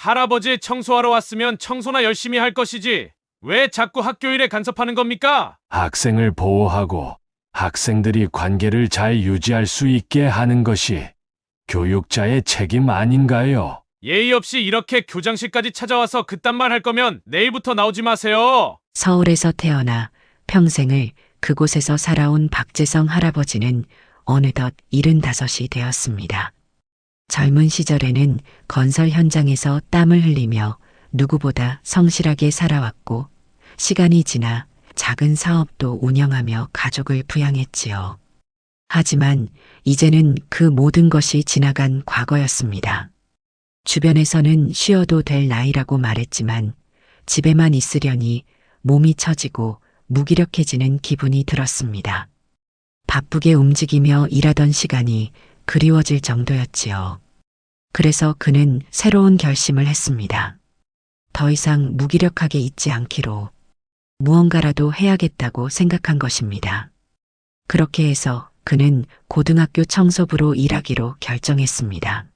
할아버지 청소하러 왔으면 청소나 열심히 할 것이지. 왜 자꾸 학교 일에 간섭하는 겁니까? 학생을 보호하고 학생들이 관계를 잘 유지할 수 있게 하는 것이 교육자의 책임 아닌가요? 예의 없이 이렇게 교장실까지 찾아와서 그딴 말 할 거면 내일부터 나오지 마세요. 서울에서 태어나 평생을 그곳에서 살아온 박재성 할아버지는 어느덧 75이 되었습니다. 젊은 시절에는 건설 현장에서 땀을 흘리며 누구보다 성실하게 살아왔고 시간이 지나 작은 사업도 운영하며 가족을 부양했지요. 하지만 이제는 그 모든 것이 지나간 과거였습니다. 주변에서는 쉬어도 될 나이라고 말했지만 집에만 있으려니 몸이 처지고 무기력해지는 기분이 들었습니다. 바쁘게 움직이며 일하던 시간이 그리워질 정도였지요. 그래서 그는 새로운 결심을 했습니다. 더 이상 무기력하게 있지 않기로 무언가라도 해야겠다고 생각한 것입니다. 그렇게 해서 그는 고등학교 청소부로 일하기로 결정했습니다.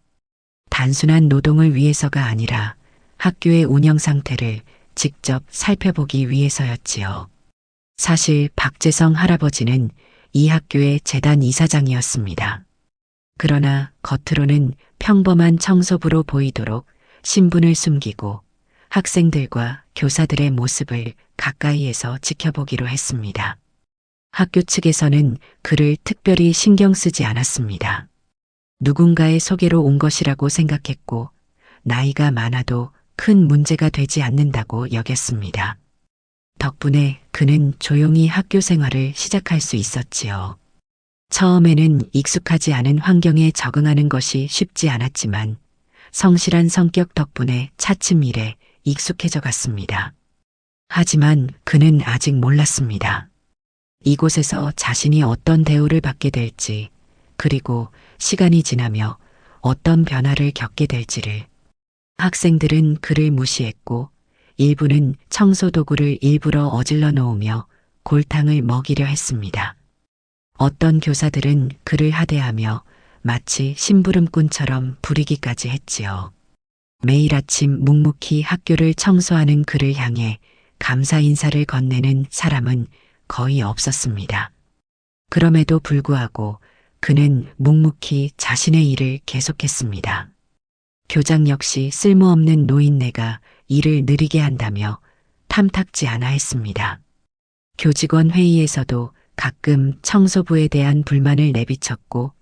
단순한 노동을 위해서가 아니라 학교의 운영 상태를 직접 살펴보기 위해서였지요. 사실 박재성 할아버지는 이 학교의 재단 이사장이었습니다. 그러나 겉으로는 평범한 청소부로 보이도록 신분을 숨기고 학생들과 교사들의 모습을 가까이에서 지켜보기로 했습니다. 학교 측에서는 그를 특별히 신경 쓰지 않았습니다. 누군가의 소개로 온 것이라고 생각했고 나이가 많아도 큰 문제가 되지 않는다고 여겼습니다. 덕분에 그는 조용히 학교 생활을 시작할 수 있었지요. 처음에는 익숙하지 않은 환경에 적응하는 것이 쉽지 않았지만 성실한 성격 덕분에 차츰 일에 익숙해져 갔습니다. 하지만 그는 아직 몰랐습니다. 이곳에서 자신이 어떤 대우를 받게 될지, 그리고 시간이 지나며 어떤 변화를 겪게 될지를. 학생들은 그를 무시했고 일부는 청소 도구를 일부러 어질러 놓으며 골탕을 먹이려 했습니다. 어떤 교사들은 그를 하대하며 마치 심부름꾼처럼 부리기까지 했지요. 매일 아침 묵묵히 학교를 청소하는 그를 향해 감사 인사를 건네는 사람은 거의 없었습니다. 그럼에도 불구하고 그는 묵묵히 자신의 일을 계속했습니다. 교장 역시 쓸모없는 노인네가 일을 느리게 한다며 탐탁지 않아 했습니다. 교직원 회의에서도 가끔 청소부에 대한 불만을 내비쳤고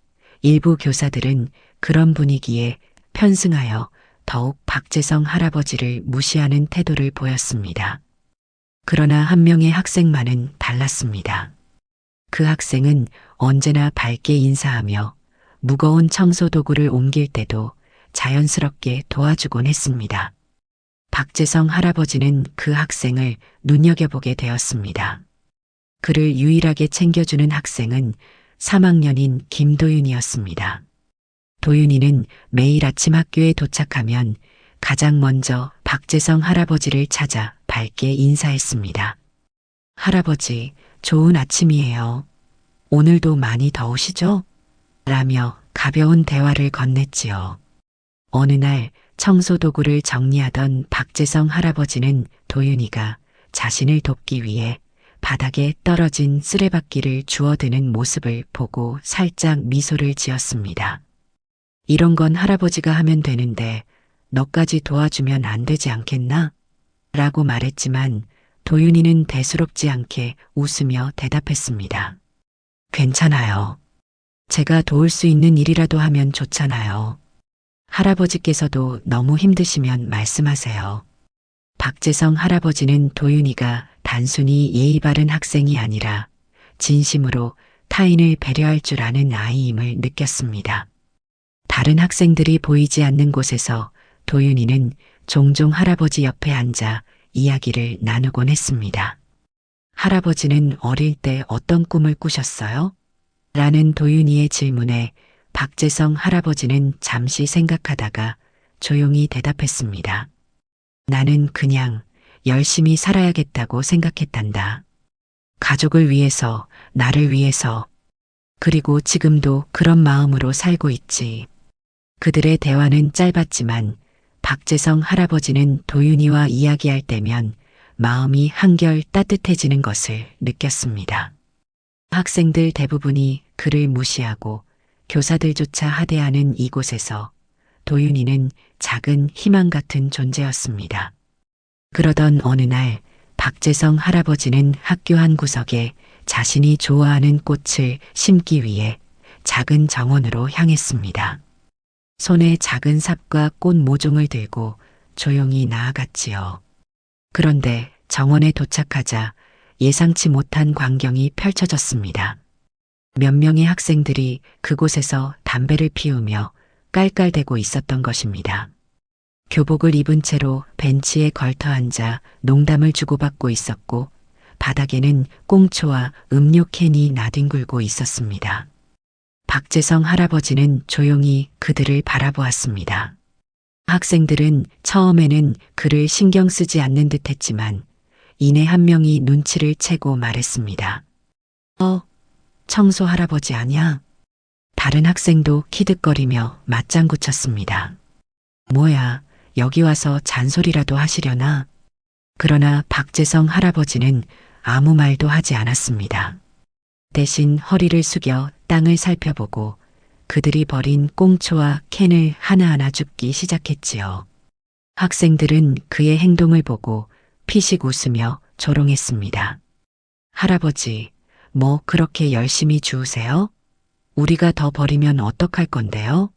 일부 교사들은 그런 분위기에 편승하여 더욱 박재성 할아버지를 무시하는 태도를 보였습니다. 그러나 한 명의 학생만은 달랐습니다. 그 학생은 언제나 밝게 인사하며 무거운 청소 도구를 옮길 때도 자연스럽게 도와주곤 했습니다. 박재성 할아버지는 그 학생을 눈여겨보게 되었습니다. 그를 유일하게 챙겨주는 학생은 3학년인 김도윤이었습니다. 도윤이는 매일 아침 학교에 도착하면 가장 먼저 박재성 할아버지를 찾아 밝게 인사했습니다. 할아버지, 좋은 아침이에요. 오늘도 많이 더우시죠? 라며 가벼운 대화를 건넸지요. 어느 날 청소 도구를 정리하던 박재성 할아버지는 도윤이가 자신을 돕기 위해 바닥에 떨어진 쓰레받기를 주워드는 모습을 보고 살짝 미소를 지었습니다. 이런 건 할아버지가 하면 되는데 너까지 도와주면 안 되지 않겠나? 라고 말했지만 도윤이는 대수롭지 않게 웃으며 대답했습니다. 괜찮아요. 제가 도울 수 있는 일이라도 하면 좋잖아요. 할아버지께서도 너무 힘드시면 말씀하세요. 박재성 할아버지는 도윤이가 단순히 예의 바른 학생이 아니라 진심으로 타인을 배려할 줄 아는 아이임을 느꼈습니다. 다른 학생들이 보이지 않는 곳에서 도윤이는 종종 할아버지 옆에 앉아 이야기를 나누곤 했습니다. 할아버지는 어릴 때 어떤 꿈을 꾸셨어요? 라는 도윤이의 질문에 박재성 할아버지는 잠시 생각하다가 조용히 대답했습니다. 나는 그냥 열심히 살아야겠다고 생각했단다. 가족을 위해서, 나를 위해서. 그리고 지금도 그런 마음으로 살고 있지. 그들의 대화는 짧았지만 박재성 할아버지는 도윤이와 이야기할 때면 마음이 한결 따뜻해지는 것을 느꼈습니다. 학생들 대부분이 그를 무시하고 교사들조차 하대하는 이곳에서 도윤이는 작은 희망 같은 존재였습니다. 그러던 어느 날 박재성 할아버지는 학교 한 구석에 자신이 좋아하는 꽃을 심기 위해 작은 정원으로 향했습니다. 손에 작은 삽과 꽃 모종을 들고 조용히 나아갔지요. 그런데 정원에 도착하자 예상치 못한 광경이 펼쳐졌습니다. 몇 명의 학생들이 그곳에서 담배를 피우며 깔깔대고 있었던 것입니다. 교복을 입은 채로 벤치에 걸터 앉아 농담을 주고받고 있었고 바닥에는 꽁초와 음료 캔이 나뒹굴고 있었습니다. 박재성 할아버지는 조용히 그들을 바라보았습니다. 학생들은 처음에는 그를 신경 쓰지 않는 듯 했지만 이내 한 명이 눈치를 채고 말했습니다. 청소 할아버지 아냐? 다른 학생도 키득거리며 맞장구 쳤습니다. 뭐야, 여기 와서 잔소리라도 하시려나? 그러나 박재성 할아버지는 아무 말도 하지 않았습니다. 대신 허리를 숙여 땅을 살펴보고 그들이 버린 꽁초와 캔을 하나하나 줍기 시작했지요. 학생들은 그의 행동을 보고 피식 웃으며 조롱했습니다. 할아버지, 뭐 그렇게 열심히 주우세요? 우리가 더 버리면 어떡할 건데요?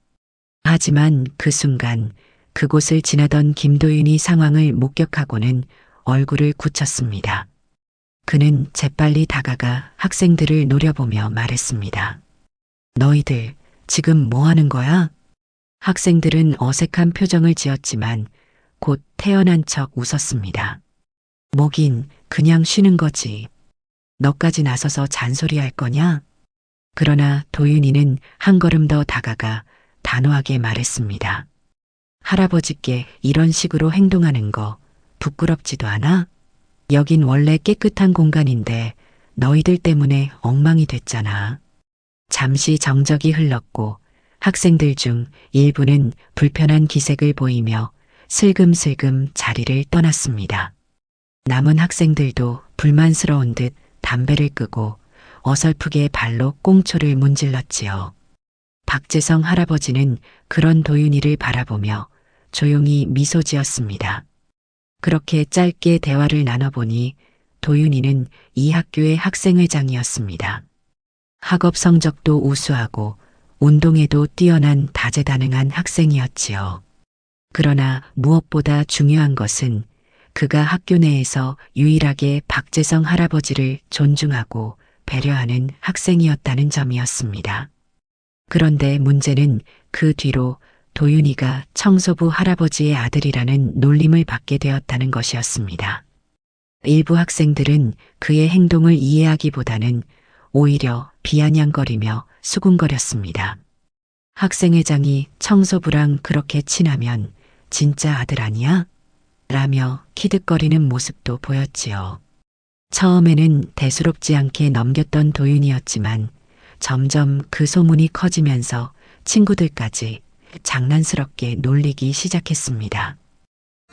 하지만 그 순간 그곳을 지나던 김도윤이 상황을 목격하고는 얼굴을 굳혔습니다. 그는 재빨리 다가가 학생들을 노려보며 말했습니다. 너희들 지금 뭐 하는 거야? 학생들은 어색한 표정을 지었지만 곧 태연한 척 웃었습니다. 뭐긴 그냥 쉬는 거지. 너까지 나서서 잔소리할 거냐? 그러나 도윤이는 한 걸음 더 다가가 단호하게 말했습니다. 할아버지께 이런 식으로 행동하는 거 부끄럽지도 않아? 여긴 원래 깨끗한 공간인데 너희들 때문에 엉망이 됐잖아. 잠시 정적이 흘렀고 학생들 중 일부는 불편한 기색을 보이며 슬금슬금 자리를 떠났습니다. 남은 학생들도 불만스러운 듯 담배를 끄고 어설프게 발로 꽁초를 문질렀지요. 박재성 할아버지는 그런 도윤이를 바라보며 조용히 미소 지었습니다. 그렇게 짧게 대화를 나눠보니 도윤이는 이 학교의 학생회장이었습니다. 학업 성적도 우수하고 운동에도 뛰어난 다재다능한 학생이었지요. 그러나 무엇보다 중요한 것은 그가 학교 내에서 유일하게 박재성 할아버지를 존중하고 배려하는 학생이었다는 점이었습니다. 그런데 문제는 그 뒤로 도윤이가 청소부 할아버지의 아들이라는 놀림을 받게 되었다는 것이었습니다. 일부 학생들은 그의 행동을 이해하기보다는 오히려 비아냥거리며 수군거렸습니다. 학생회장이 청소부랑 그렇게 친하면 진짜 아들 아니야? 라며 키득거리는 모습도 보였지요. 처음에는 대수롭지 않게 넘겼던 도윤이었지만 점점 그 소문이 커지면서 친구들까지 장난스럽게 놀리기 시작했습니다.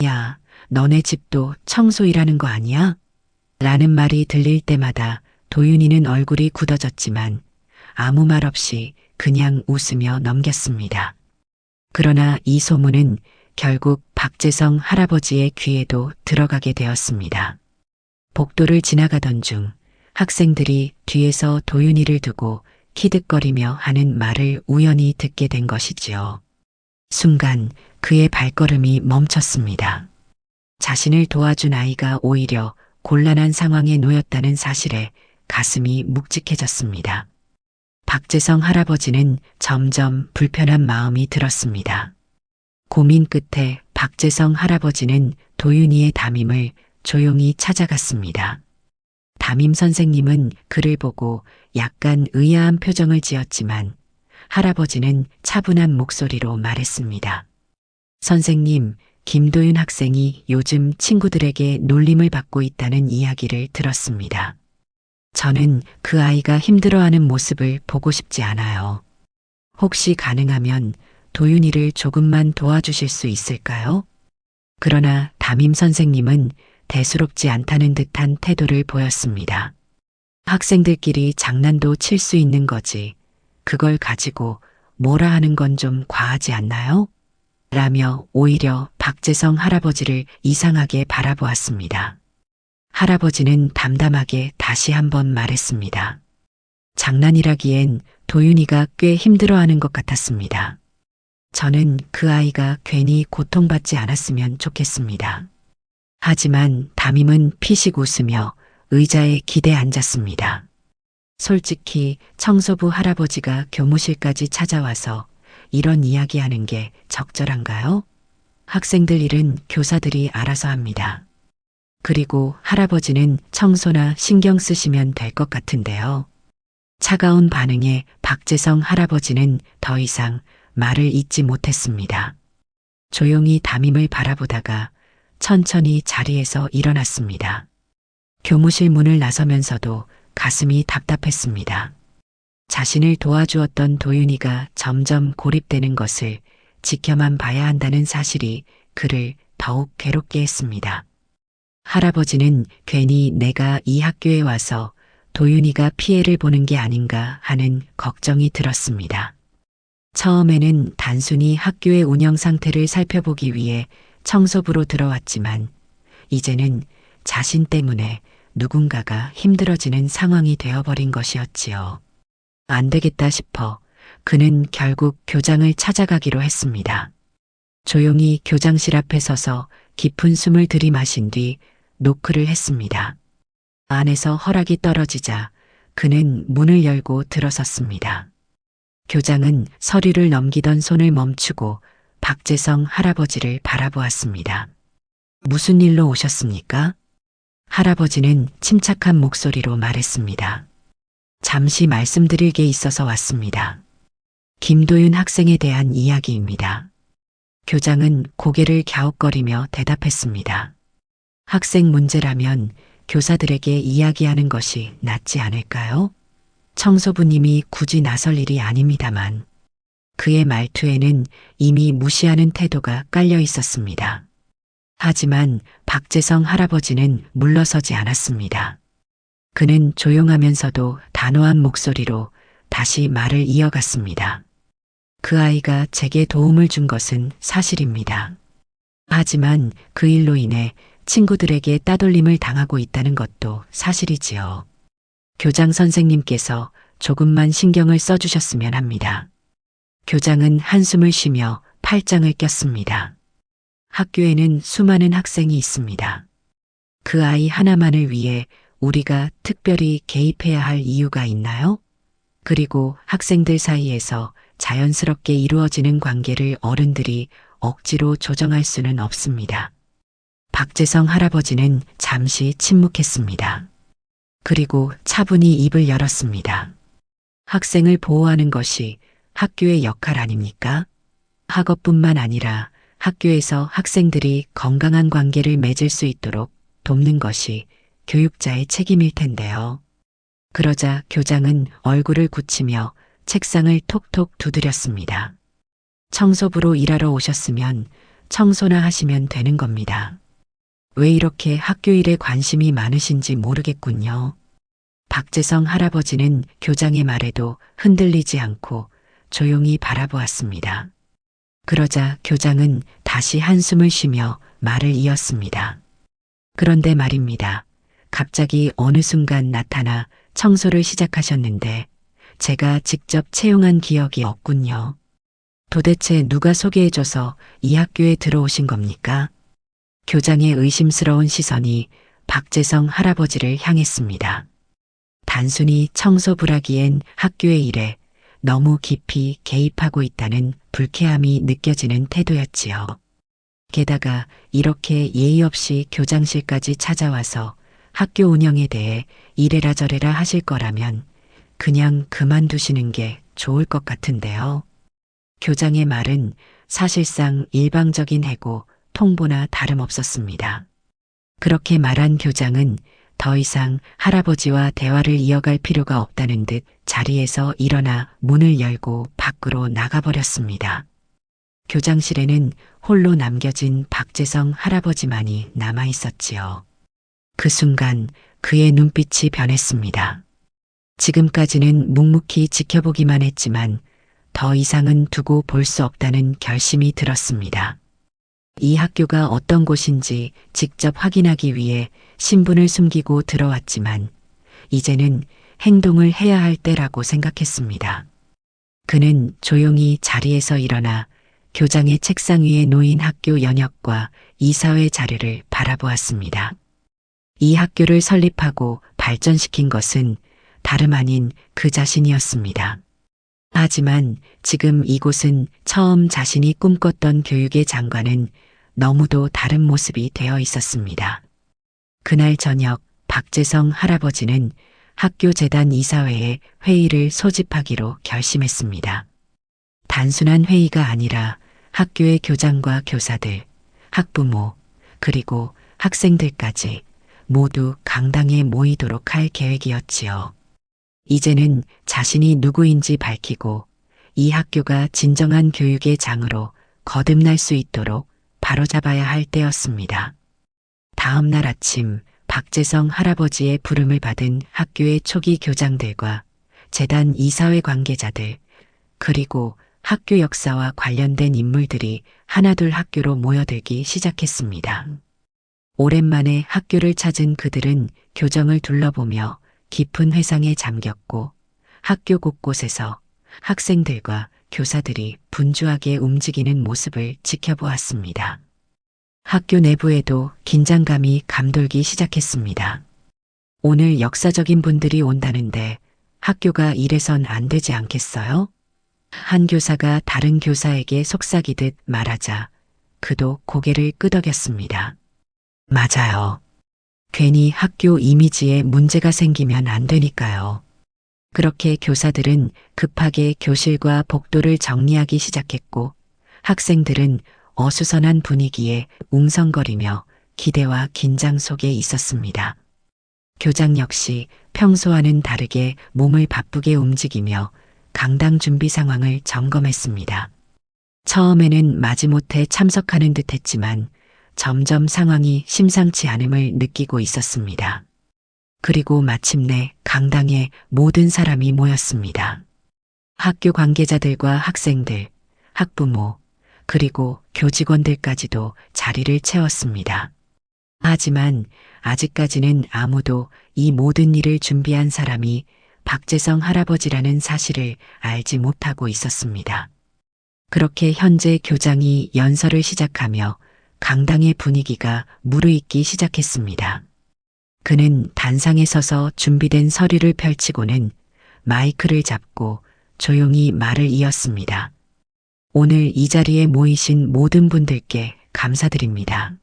야, 너네 집도 청소일하는 거 아니야? 라는 말이 들릴 때마다 도윤이는 얼굴이 굳어졌지만 아무 말 없이 그냥 웃으며 넘겼습니다. 그러나 이 소문은 결국 박재성 할아버지의 귀에도 들어가게 되었습니다. 복도를 지나가던 중 학생들이 뒤에서 도윤이를 두고 키득거리며 하는 말을 우연히 듣게 된 것이지요. 순간 그의 발걸음이 멈췄습니다. 자신을 도와준 아이가 오히려 곤란한 상황에 놓였다는 사실에 가슴이 묵직해졌습니다. 박재성 할아버지는 점점 불편한 마음이 들었습니다. 고민 끝에 박재성 할아버지는 도윤이의 담임을 조용히 찾아갔습니다. 담임 선생님은 그를 보고 약간 의아한 표정을 지었지만 할아버지는 차분한 목소리로 말했습니다. 선생님, 김도윤 학생이 요즘 친구들에게 놀림을 받고 있다는 이야기를 들었습니다. 저는 그 아이가 힘들어하는 모습을 보고 싶지 않아요. 혹시 가능하면 도윤이를 조금만 도와주실 수 있을까요? 그러나 담임 선생님은 대수롭지 않다는 듯한 태도를 보였습니다. 학생들끼리 장난도 칠 수 있는 거지. 그걸 가지고 뭐라 하는 건 좀 과하지 않나요? 라며 오히려 박재성 할아버지를 이상하게 바라보았습니다. 할아버지는 담담하게 다시 한번 말했습니다. 장난이라기엔 도윤이가 꽤 힘들어하는 것 같았습니다. 저는 그 아이가 괜히 고통받지 않았으면 좋겠습니다. 하지만 담임은 피식 웃으며 의자에 기대 앉았습니다. 솔직히 청소부 할아버지가 교무실까지 찾아와서 이런 이야기하는 게 적절한가요? 학생들 일은 교사들이 알아서 합니다. 그리고 할아버지는 청소나 신경 쓰시면 될 것 같은데요. 차가운 반응에 박재성 할아버지는 더 이상 말을 잇지 못했습니다. 조용히 담임을 바라보다가 천천히 자리에서 일어났습니다. 교무실 문을 나서면서도 가슴이 답답했습니다. 자신을 도와주었던 도윤이가 점점 고립되는 것을 지켜만 봐야 한다는 사실이 그를 더욱 괴롭게 했습니다. 할아버지는 괜히 내가 이 학교에 와서 도윤이가 피해를 보는 게 아닌가 하는 걱정이 들었습니다. 처음에는 단순히 학교의 운영 상태를 살펴보기 위해 청소부로 들어왔지만 이제는 자신 때문에 누군가가 힘들어지는 상황이 되어버린 것이었지요. 안 되겠다 싶어 그는 결국 교장을 찾아가기로 했습니다. 조용히 교장실 앞에 서서 깊은 숨을 들이마신 뒤 노크를 했습니다. 안에서 허락이 떨어지자 그는 문을 열고 들어섰습니다. 교장은 서류를 넘기던 손을 멈추고 박재성 할아버지를 바라보았습니다. 무슨 일로 오셨습니까? 할아버지는 침착한 목소리로 말했습니다. 잠시 말씀드릴 게 있어서 왔습니다. 김도윤 학생에 대한 이야기입니다. 교장은 고개를 갸웃거리며 대답했습니다. 학생 문제라면 교사들에게 이야기하는 것이 낫지 않을까요? 청소부님이 굳이 나설 일이 아닙니다만 그의 말투에는 이미 무시하는 태도가 깔려 있었습니다. 하지만 박재성 할아버지는 물러서지 않았습니다. 그는 조용하면서도 단호한 목소리로 다시 말을 이어갔습니다. 그 아이가 제게 도움을 준 것은 사실입니다. 하지만 그 일로 인해 친구들에게 따돌림을 당하고 있다는 것도 사실이지요. 교장 선생님께서 조금만 신경을 써주셨으면 합니다. 교장은 한숨을 쉬며 팔짱을 꼈습니다. 학교에는 수많은 학생이 있습니다. 그 아이 하나만을 위해 우리가 특별히 개입해야 할 이유가 있나요? 그리고 학생들 사이에서 자연스럽게 이루어지는 관계를 어른들이 억지로 조정할 수는 없습니다. 박재성 할아버지는 잠시 침묵했습니다. 그리고 차분히 입을 열었습니다. 학생을 보호하는 것이 학교의 역할 아닙니까? 학업뿐만 아니라 학교에서 학생들이 건강한 관계를 맺을 수 있도록 돕는 것이 교육자의 책임일 텐데요. 그러자 교장은 얼굴을 굳히며 책상을 톡톡 두드렸습니다. 청소부로 일하러 오셨으면 청소나 하시면 되는 겁니다. 왜 이렇게 학교 일에 관심이 많으신지 모르겠군요. 박재성 할아버지는 교장의 말에도 흔들리지 않고 조용히 바라보았습니다. 그러자 교장은 다시 한숨을 쉬며 말을 이었습니다. 그런데 말입니다. 갑자기 어느 순간 나타나 청소를 시작하셨는데 제가 직접 채용한 기억이 없군요. 도대체 누가 소개해줘서 이 학교에 들어오신 겁니까? 교장의 의심스러운 시선이 박재성 할아버지를 향했습니다. 단순히 청소부라기엔 학교의 일에 너무 깊이 개입하고 있다는 불쾌함이 느껴지는 태도였지요. 게다가 이렇게 예의 없이 교장실까지 찾아와서 학교 운영에 대해 이래라 저래라 하실 거라면 그냥 그만두시는 게 좋을 것 같은데요. 교장의 말은 사실상 일방적인 해고, 통보나 다름없었습니다. 그렇게 말한 교장은 더 이상 할아버지와 대화를 이어갈 필요가 없다는 듯 자리에서 일어나 문을 열고 밖으로 나가버렸습니다. 교장실에는 홀로 남겨진 박재성 할아버지만이 남아 있었지요. 그 순간 그의 눈빛이 변했습니다. 지금까지는 묵묵히 지켜보기만 했지만 더 이상은 두고 볼 수 없다는 결심이 들었습니다. 이 학교가 어떤 곳인지 직접 확인하기 위해 신분을 숨기고 들어왔지만 이제는 행동을 해야 할 때라고 생각했습니다. 그는 조용히 자리에서 일어나 교장의 책상 위에 놓인 학교 연역과 이사회 자료를 바라보았습니다. 이 학교를 설립하고 발전시킨 것은 다름 아닌 그 자신이었습니다. 하지만 지금 이곳은 처음 자신이 꿈꿨던 교육의 장관은 너무도 다른 모습이 되어 있었습니다. 그날 저녁 박재성 할아버지는 학교 재단 이사회에 회의를 소집하기로 결심했습니다. 단순한 회의가 아니라 학교의 교장과 교사들, 학부모, 그리고 학생들까지 모두 강당에 모이도록 할 계획이었지요. 이제는 자신이 누구인지 밝히고 이 학교가 진정한 교육의 장으로 거듭날 수 있도록 바로잡아야 할 때였습니다. 다음 날 아침 박재성 할아버지의 부름을 받은 학교의 초기 교장들과 재단 이사회 관계자들, 그리고 학교 역사와 관련된 인물들이 하나둘 학교로 모여들기 시작했습니다. 오랜만에 학교를 찾은 그들은 교정을 둘러보며 깊은 회상에 잠겼고 학교 곳곳에서 학생들과 교사들이 분주하게 움직이는 모습을 지켜보았습니다. 학교 내부에도 긴장감이 감돌기 시작했습니다. 오늘 역사적인 분들이 온다는데 학교가 이래선 안 되지 않겠어요? 한 교사가 다른 교사에게 속삭이듯 말하자 그도 고개를 끄덕였습니다. 맞아요. 괜히 학교 이미지에 문제가 생기면 안 되니까요. 그렇게 교사들은 급하게 교실과 복도를 정리하기 시작했고 학생들은 어수선한 분위기에 웅성거리며 기대와 긴장 속에 있었습니다. 교장 역시 평소와는 다르게 몸을 바쁘게 움직이며 강당 준비 상황을 점검했습니다. 처음에는 마지못해 참석하는 듯 했지만 점점 상황이 심상치 않음을 느끼고 있었습니다. 그리고 마침내 강당에 모든 사람이 모였습니다. 학교 관계자들과 학생들, 학부모, 그리고 교직원들까지도 자리를 채웠습니다. 하지만 아직까지는 아무도 이 모든 일을 준비한 사람이 박재성 할아버지라는 사실을 알지 못하고 있었습니다. 그렇게 현재 교장이 연설을 시작하며 강당의 분위기가 무르익기 시작했습니다. 그는 단상에 서서 준비된 서류를 펼치고는 마이크를 잡고 조용히 말을 이었습니다. 오늘 이 자리에 모이신 모든 분들께 감사드립니다.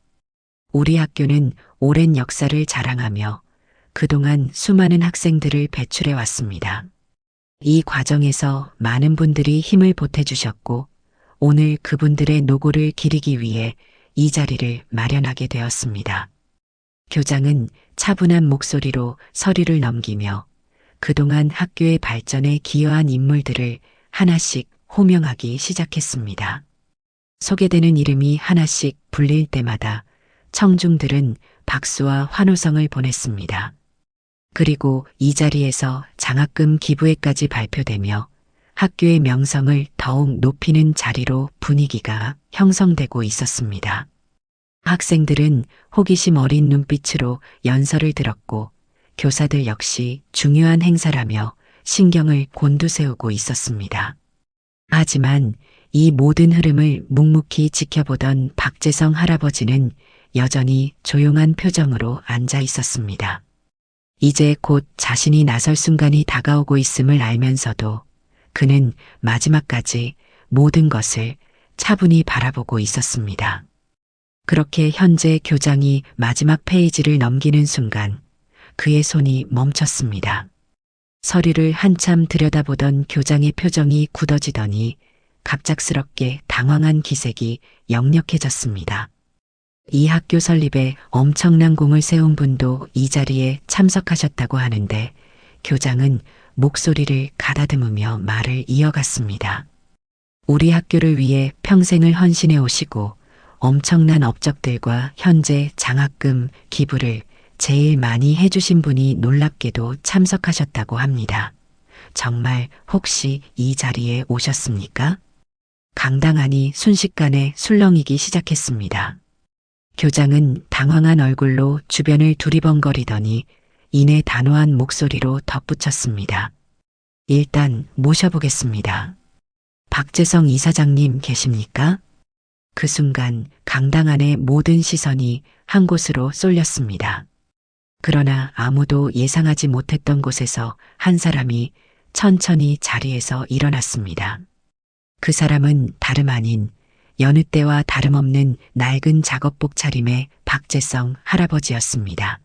우리 학교는 오랜 역사를 자랑하며 그동안 수많은 학생들을 배출해 왔습니다. 이 과정에서 많은 분들이 힘을 보태주셨고 오늘 그분들의 노고를 기리기 위해 이 자리를 마련하게 되었습니다. 교장은 차분한 목소리로 서류를 넘기며 그동안 학교의 발전에 기여한 인물들을 하나씩 호명하기 시작했습니다. 소개되는 이름이 하나씩 불릴 때마다 청중들은 박수와 환호성을 보냈습니다. 그리고 이 자리에서 장학금 기부회까지 발표되며 학교의 명성을 더욱 높이는 자리로 분위기가 형성되고 있었습니다. 학생들은 호기심 어린 눈빛으로 연설을 들었고 교사들 역시 중요한 행사라며 신경을 곤두세우고 있었습니다. 하지만 이 모든 흐름을 묵묵히 지켜보던 박재성 할아버지는 여전히 조용한 표정으로 앉아 있었습니다. 이제 곧 자신이 나설 순간이 다가오고 있음을 알면서도 그는 마지막까지 모든 것을 차분히 바라보고 있었습니다. 그렇게 현재 교장이 마지막 페이지를 넘기는 순간 그의 손이 멈췄습니다. 서류를 한참 들여다보던 교장의 표정이 굳어지더니 갑작스럽게 당황한 기색이 역력해졌습니다. 이 학교 설립에 엄청난 공을 세운 분도 이 자리에 참석하셨다고 하는데 교장은 목소리를 가다듬으며 말을 이어갔습니다. 우리 학교를 위해 평생을 헌신해 오시고 엄청난 업적들과 현재 장학금, 기부를 제일 많이 해주신 분이 놀랍게도 참석하셨다고 합니다. 정말 혹시 이 자리에 오셨습니까? 강당안이 순식간에 술렁이기 시작했습니다. 교장은 당황한 얼굴로 주변을 두리번거리더니 이내 단호한 목소리로 덧붙였습니다. 일단 모셔보겠습니다. 박재성 이사장님 계십니까? 그 순간 강당 안의 모든 시선이 한 곳으로 쏠렸습니다. 그러나 아무도 예상하지 못했던 곳에서 한 사람이 천천히 자리에서 일어났습니다. 그 사람은 다름 아닌 여느 때와 다름없는 낡은 작업복 차림의 박재성 할아버지였습니다.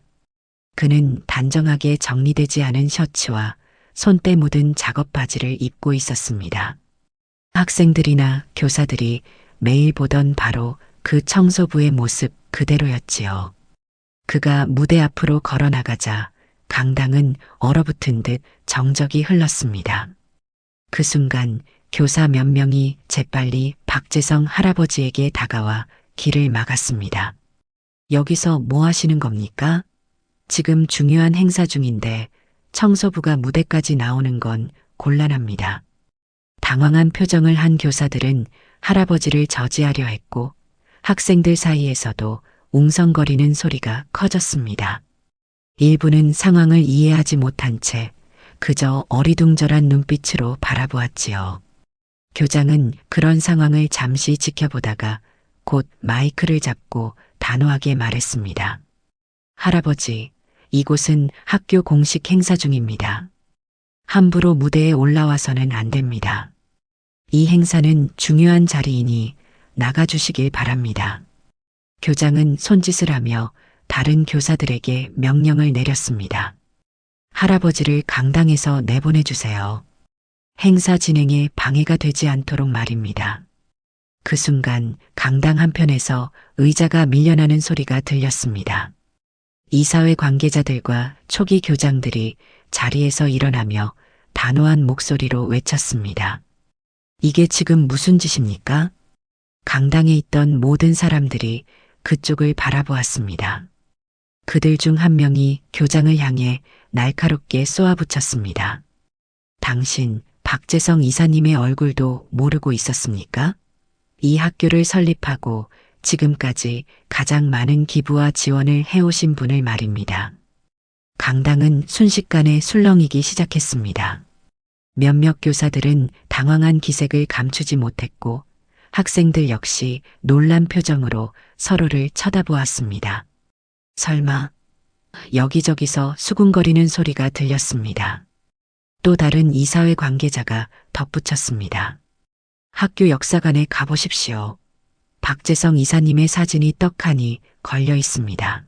그는 단정하게 정리되지 않은 셔츠와 손때 묻은 작업 바지를 입고 있었습니다. 학생들이나 교사들이 매일 보던 바로 그 청소부의 모습 그대로였지요. 그가 무대 앞으로 걸어나가자 강당은 얼어붙은 듯 정적이 흘렀습니다. 그 순간 교사 몇 명이 재빨리 박재성 할아버지에게 다가와 길을 막았습니다. 여기서 뭐 하시는 겁니까? 지금 중요한 행사 중인데 청소부가 무대까지 나오는 건 곤란합니다. 당황한 표정을 한 교사들은 할아버지를 저지하려 했고 학생들 사이에서도 웅성거리는 소리가 커졌습니다. 일부는 상황을 이해하지 못한 채 그저 어리둥절한 눈빛으로 바라보았지요. 교장은 그런 상황을 잠시 지켜보다가 곧 마이크를 잡고 단호하게 말했습니다. 할아버지, 이곳은 학교 공식 행사 중입니다. 함부로 무대에 올라와서는 안 됩니다. 이 행사는 중요한 자리이니 나가주시길 바랍니다. 교장은 손짓을 하며 다른 교사들에게 명령을 내렸습니다. 할아버지를 강당에서 내보내주세요. 행사 진행에 방해가 되지 않도록 말입니다. 그 순간 강당 한편에서 의자가 밀려나는 소리가 들렸습니다. 이사회 관계자들과 초기 교장들이 자리에서 일어나며 단호한 목소리로 외쳤습니다. 이게 지금 무슨 짓입니까? 강당에 있던 모든 사람들이 그쪽을 바라보았습니다. 그들 중 한 명이 교장을 향해 날카롭게 쏘아붙였습니다. 당신 박재성 이사님의 얼굴도 모르고 있었습니까? 이 학교를 설립하고 지금까지 가장 많은 기부와 지원을 해오신 분을 말입니다. 강당은 순식간에 술렁이기 시작했습니다. 몇몇 교사들은 당황한 기색을 감추지 못했고 학생들 역시 놀란 표정으로 서로를 쳐다보았습니다. 설마 여기저기서 수군거리는 소리가 들렸습니다. 또 다른 이사회 관계자가 덧붙였습니다. 학교 역사관에 가보십시오. 박재성 이사님의 사진이 떡하니 걸려 있습니다.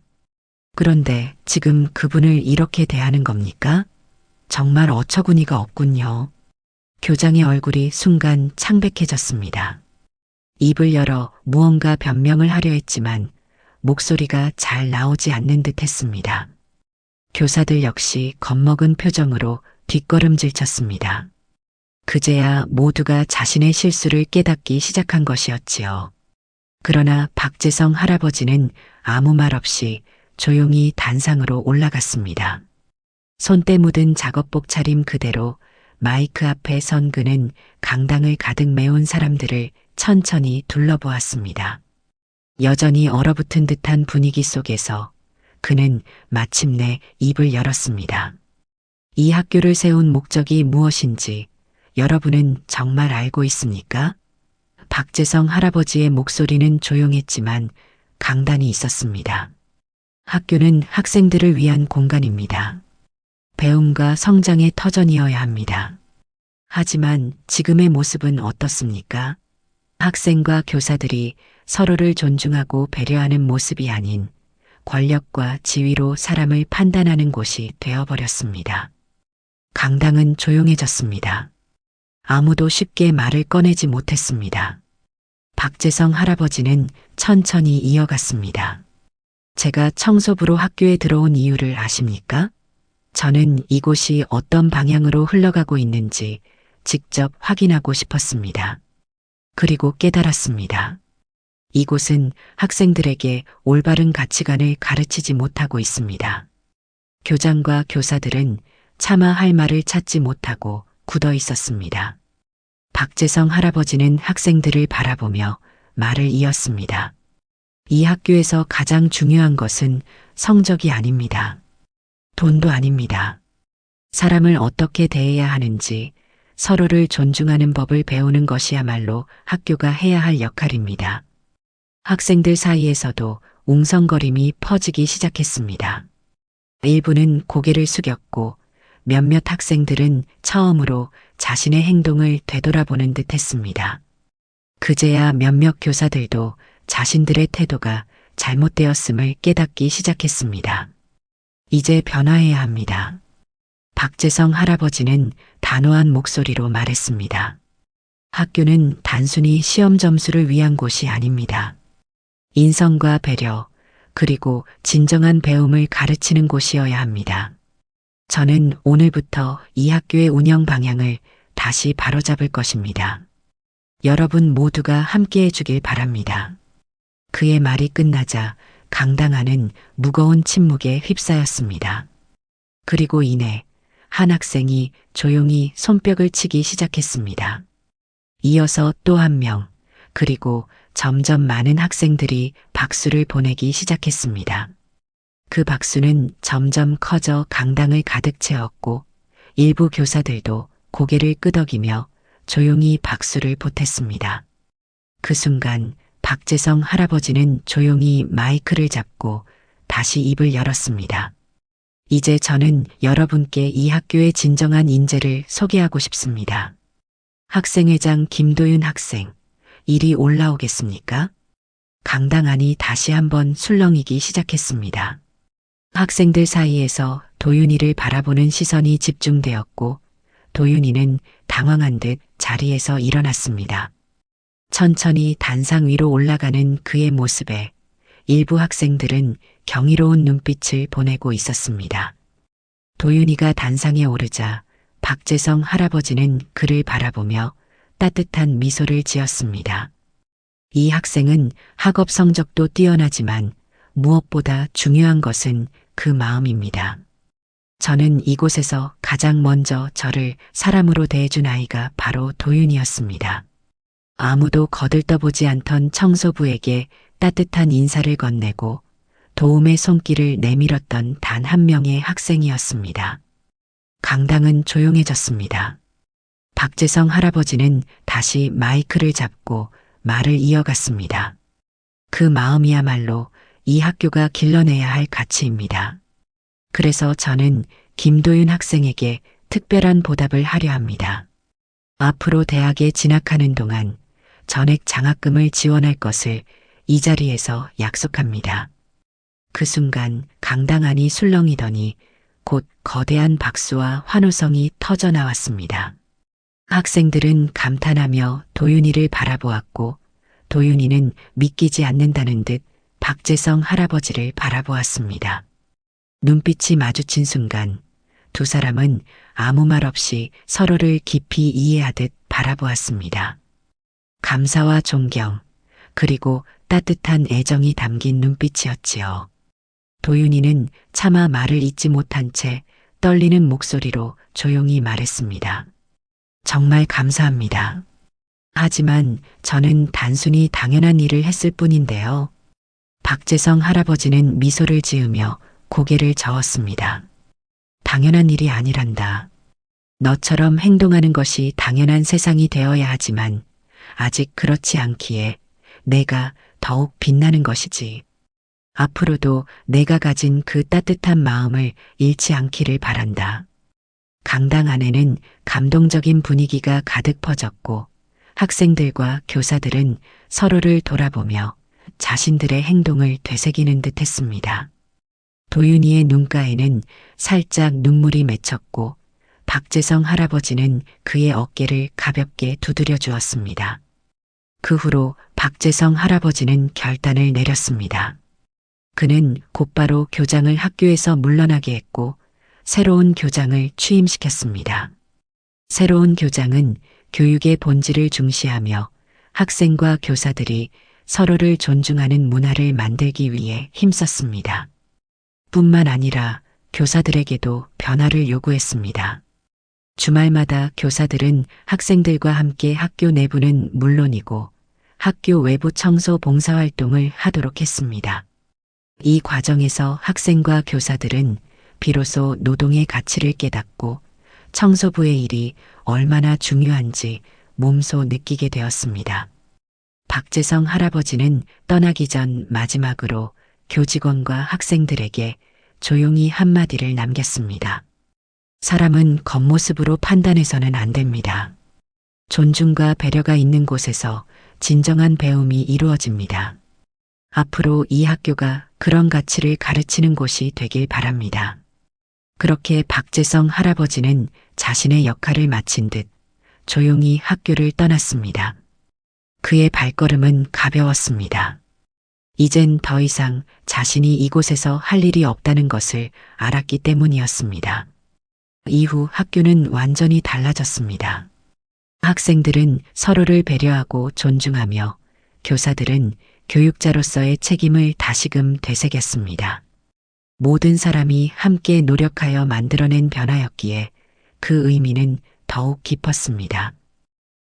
그런데 지금 그분을 이렇게 대하는 겁니까? 정말 어처구니가 없군요. 교장의 얼굴이 순간 창백해졌습니다. 입을 열어 무언가 변명을 하려 했지만 목소리가 잘 나오지 않는 듯 했습니다. 교사들 역시 겁먹은 표정으로 뒷걸음질 쳤습니다. 그제야 모두가 자신의 실수를 깨닫기 시작한 것이었지요. 그러나 박재성 할아버지는 아무 말 없이 조용히 단상으로 올라갔습니다. 손때 묻은 작업복 차림 그대로 마이크 앞에 선 그는 강당을 가득 메운 사람들을 천천히 둘러보았습니다. 여전히 얼어붙은 듯한 분위기 속에서 그는 마침내 입을 열었습니다. 이 학교를 세운 목적이 무엇인지 여러분은 정말 알고 있습니까? 박재성 할아버지의 목소리는 조용했지만 강단이 있었습니다. 학교는 학생들을 위한 공간입니다. 배움과 성장의 터전이어야 합니다. 하지만 지금의 모습은 어떻습니까? 학생과 교사들이 서로를 존중하고 배려하는 모습이 아닌 권력과 지위로 사람을 판단하는 곳이 되어버렸습니다. 강당은 조용해졌습니다. 아무도 쉽게 말을 꺼내지 못했습니다. 박재성 할아버지는 천천히 이어갔습니다. 제가 청소부로 학교에 들어온 이유를 아십니까? 저는 이곳이 어떤 방향으로 흘러가고 있는지 직접 확인하고 싶었습니다. 그리고 깨달았습니다. 이곳은 학생들에게 올바른 가치관을 가르치지 못하고 있습니다. 교장과 교사들은 차마 할 말을 찾지 못하고 굳어 있었습니다. 박재성 할아버지는 학생들을 바라보며 말을 이었습니다. 이 학교에서 가장 중요한 것은 성적이 아닙니다. 돈도 아닙니다. 사람을 어떻게 대해야 하는지, 서로를 존중하는 법을 배우는 것이야말로 학교가 해야 할 역할입니다. 학생들 사이에서도 웅성거림이 퍼지기 시작했습니다. 일부는 고개를 숙였고 몇몇 학생들은 처음으로 자신의 행동을 되돌아보는 듯 했습니다. 그제야 몇몇 교사들도 자신들의 태도가 잘못되었음을 깨닫기 시작했습니다. 이제 변화해야 합니다. 박재성 할아버지는 단호한 목소리로 말했습니다. 학교는 단순히 시험 점수를 위한 곳이 아닙니다. 인성과 배려, 그리고 진정한 배움을 가르치는 곳이어야 합니다. 저는 오늘부터 이 학교의 운영 방향을 다시 바로잡을 것입니다. 여러분 모두가 함께 해주길 바랍니다. 그의 말이 끝나자 강당안은 무거운 침묵에 휩싸였습니다. 그리고 이내 한 학생이 조용히 손뼉을 치기 시작했습니다. 이어서 또 한 명, 그리고 점점 많은 학생들이 박수를 보내기 시작했습니다. 그 박수는 점점 커져 강당을 가득 채웠고 일부 교사들도 고개를 끄덕이며 조용히 박수를 보탰습니다. 그 순간 박재성 할아버지는 조용히 마이크를 잡고 다시 입을 열었습니다. 이제 저는 여러분께 이 학교의 진정한 인재를 소개하고 싶습니다. 학생회장 김도윤 학생, 이리 올라오겠습니까? 강당 안이 다시 한번 술렁이기 시작했습니다. 학생들 사이에서 도윤이를 바라보는 시선이 집중되었고 도윤이는 당황한 듯 자리에서 일어났습니다. 천천히 단상 위로 올라가는 그의 모습에 일부 학생들은 경이로운 눈빛을 보내고 있었습니다. 도윤이가 단상에 오르자 박재성 할아버지는 그를 바라보며 따뜻한 미소를 지었습니다. 이 학생은 학업 성적도 뛰어나지만 무엇보다 중요한 것은 그 마음입니다. 저는 이곳에서 가장 먼저 저를 사람으로 대해준 아이가 바로 도윤이었습니다. 아무도 거들떠보지 않던 청소부에게 따뜻한 인사를 건네고 도움의 손길을 내밀었던 단 한 명의 학생이었습니다. 강당은 조용해졌습니다. 박재성 할아버지는 다시 마이크를 잡고 말을 이어갔습니다. 그 마음이야말로 이 학교가 길러내야 할 가치입니다. 그래서 저는 김도윤 학생에게 특별한 보답을 하려 합니다. 앞으로 대학에 진학하는 동안 전액 장학금을 지원할 것을 이 자리에서 약속합니다. 그 순간 강당 안이 술렁이더니 곧 거대한 박수와 환호성이 터져 나왔습니다. 학생들은 감탄하며 도윤이를 바라보았고 도윤이는 믿기지 않는다는 듯 박재성 할아버지를 바라보았습니다. 눈빛이 마주친 순간 두 사람은 아무 말 없이 서로를 깊이 이해하듯 바라보았습니다. 감사와 존경, 그리고 따뜻한 애정이 담긴 눈빛이었지요. 도윤이는 차마 말을 잇지 못한 채 떨리는 목소리로 조용히 말했습니다. 정말 감사합니다. 하지만 저는 단순히 당연한 일을 했을 뿐인데요. 박재성 할아버지는 미소를 지으며 고개를 저었습니다. 당연한 일이 아니란다. 너처럼 행동하는 것이 당연한 세상이 되어야 하지만 아직 그렇지 않기에 내가 더욱 빛나는 것이지. 앞으로도 내가 가진 그 따뜻한 마음을 잃지 않기를 바란다. 강당 안에는 감동적인 분위기가 가득 퍼졌고 학생들과 교사들은 서로를 돌아보며 자신들의 행동을 되새기는 듯 했습니다. 도윤이의 눈가에는 살짝 눈물이 맺혔고 박재성 할아버지는 그의 어깨를 가볍게 두드려 주었습니다. 그 후로 박재성 할아버지는 결단을 내렸습니다. 그는 곧바로 교장을 학교에서 물러나게 했고 새로운 교장을 취임시켰습니다. 새로운 교장은 교육의 본질을 중시하며 학생과 교사들이 서로를 존중하는 문화를 만들기 위해 힘썼습니다. 뿐만 아니라 교사들에게도 변화를 요구했습니다. 주말마다 교사들은 학생들과 함께 학교 내부는 물론이고 학교 외부 청소 봉사활동을 하도록 했습니다. 이 과정에서 학생과 교사들은 비로소 노동의 가치를 깨닫고 청소부의 일이 얼마나 중요한지 몸소 느끼게 되었습니다. 박재성 할아버지는 떠나기 전 마지막으로 교직원과 학생들에게 조용히 한마디를 남겼습니다. 사람은 겉모습으로 판단해서는 안 됩니다. 존중과 배려가 있는 곳에서 진정한 배움이 이루어집니다. 앞으로 이 학교가 그런 가치를 가르치는 곳이 되길 바랍니다. 그렇게 박재성 할아버지는 자신의 역할을 마친 듯 조용히 학교를 떠났습니다. 그의 발걸음은 가벼웠습니다. 이젠 더 이상 자신이 이곳에서 할 일이 없다는 것을 알았기 때문이었습니다. 이후 학교는 완전히 달라졌습니다. 학생들은 서로를 배려하고 존중하며 교사들은 교육자로서의 책임을 다시금 되새겼습니다. 모든 사람이 함께 노력하여 만들어낸 변화였기에 그 의미는 더욱 깊었습니다.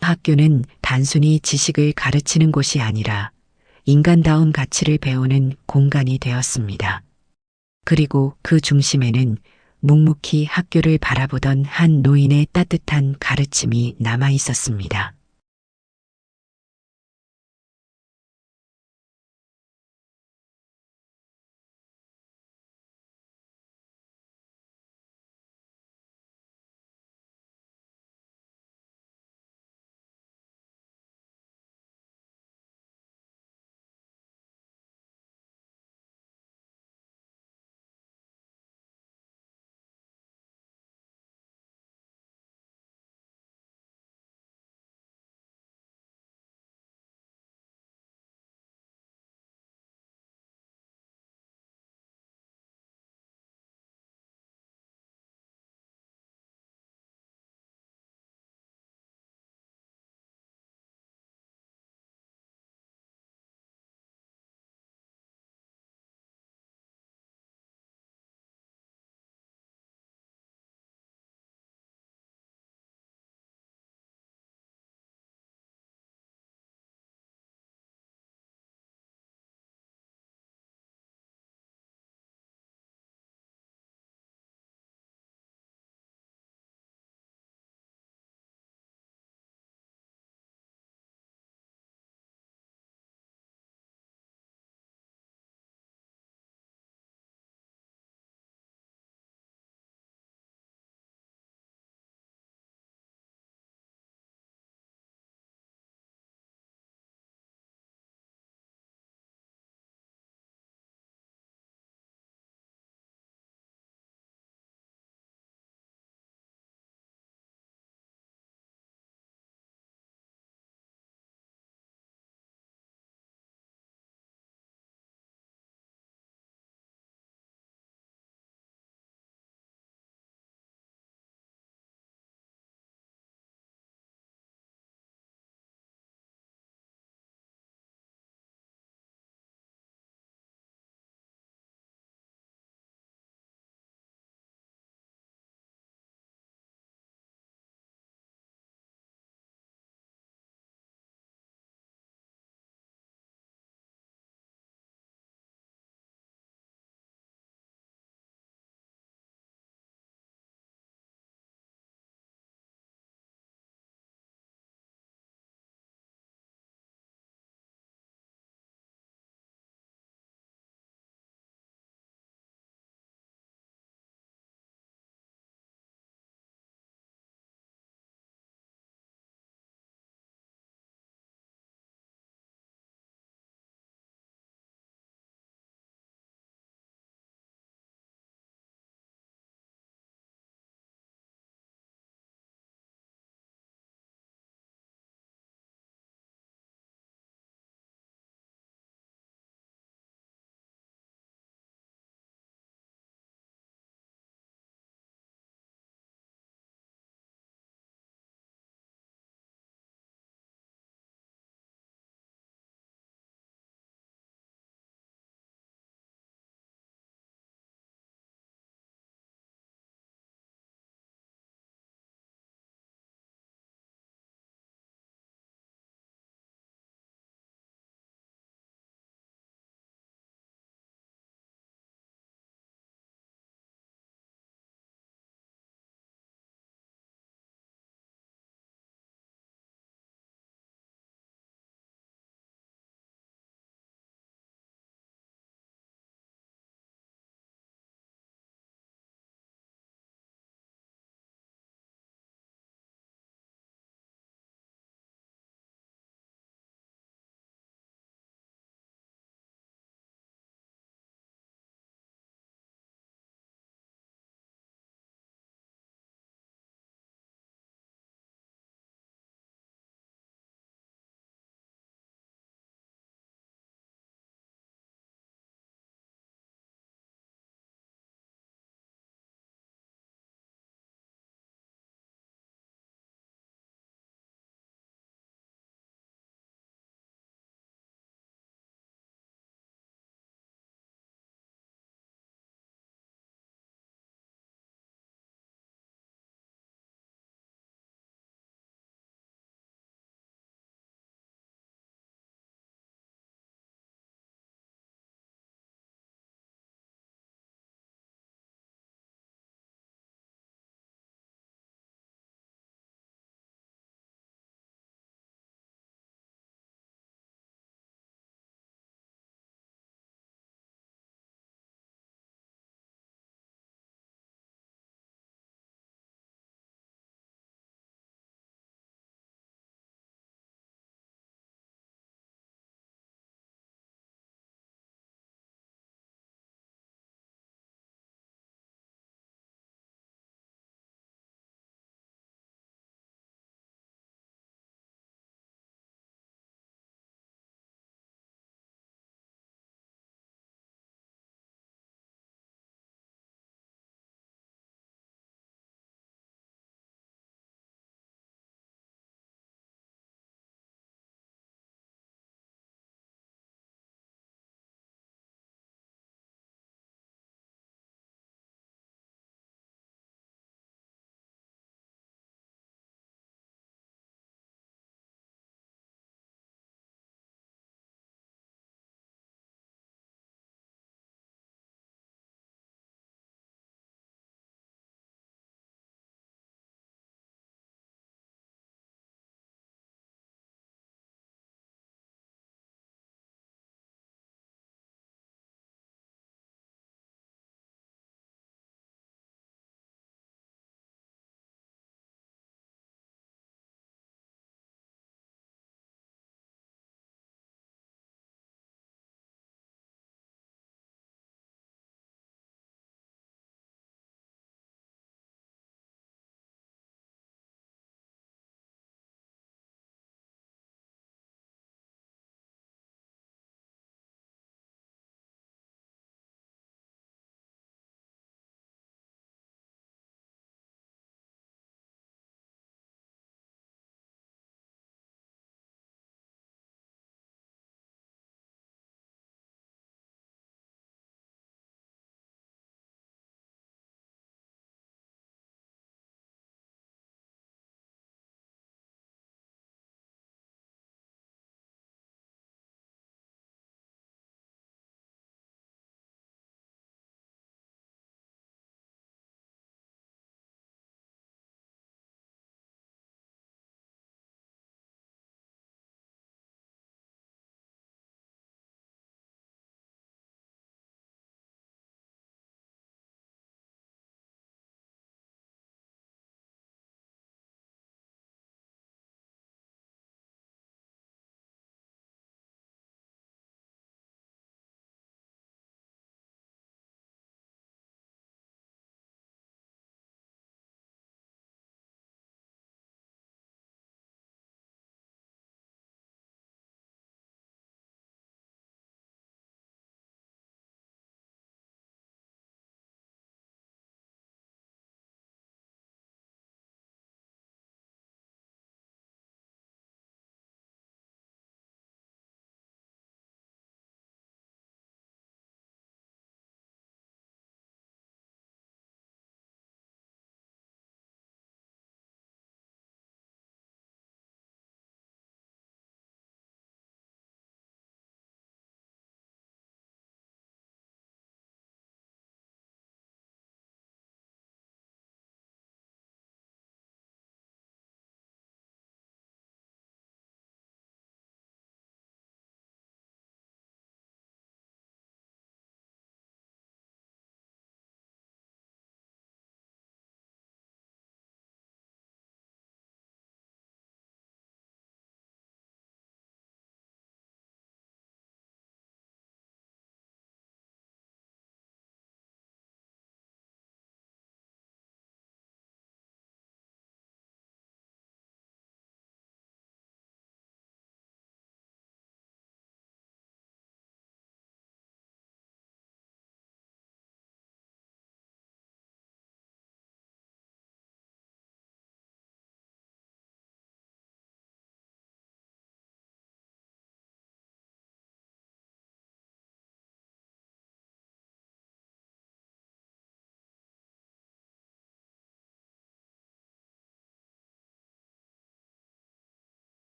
학교는 단순히 지식을 가르치는 곳이 아니라 인간다운 가치를 배우는 공간이 되었습니다. 그리고 그 중심에는 묵묵히 학교를 바라보던 한 노인의 따뜻한 가르침이 남아 있었습니다.